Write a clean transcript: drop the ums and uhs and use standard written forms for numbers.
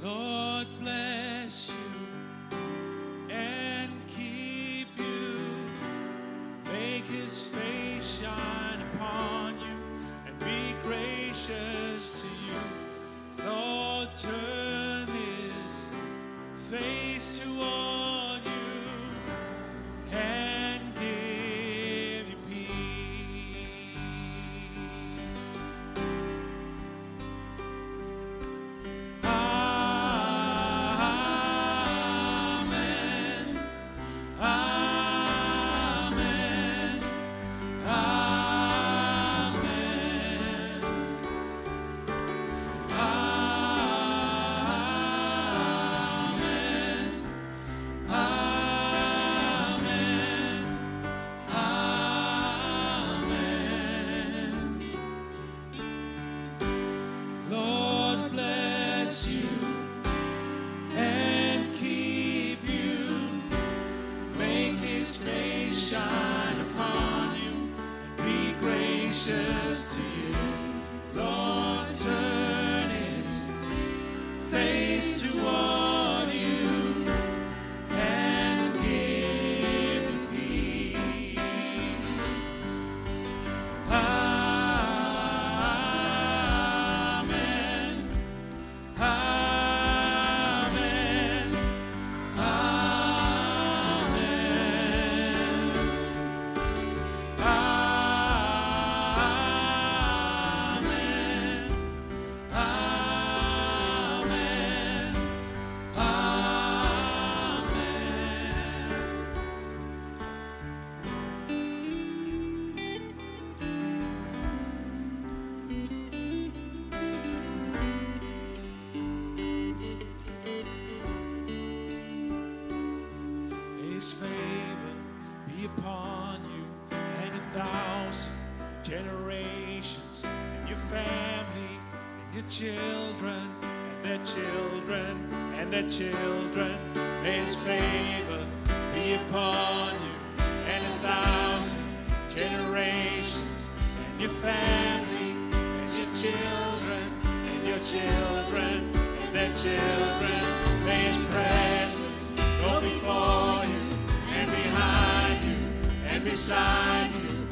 Lord bless you and keep you. Make his face shine upon you and be gracious to you. Lord, turn his face toward you and give you peace. Lord bless you and keep you. Make his face shine upon you and be gracious to you. Lord, turn his face toward you and give you peace. His favor be upon you and 1,000 generations, and your family, and your children, and their children, and their children. May his favor be upon you and 1,000 generations, and your family, and your children, and your children, and their children. May his presence go before you and behind you and beside you.